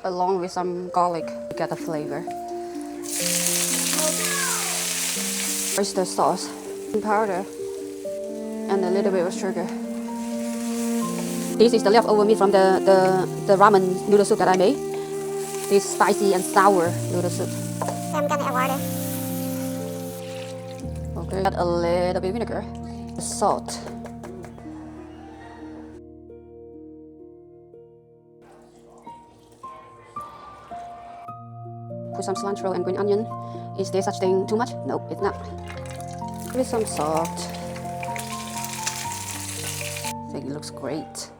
Along with some garlic to get the flavor. Oyster sauce, powder, and a little bit of sugar. This is the leftover meat from the ramen noodle soup that I made. This spicy and sour noodle soup. I'm gonna add water. Okay, add a little bit of vinegar, salt. Put some cilantro and green onion. Is there such thing too much? Nope, it's not. With some salt. I think it looks great.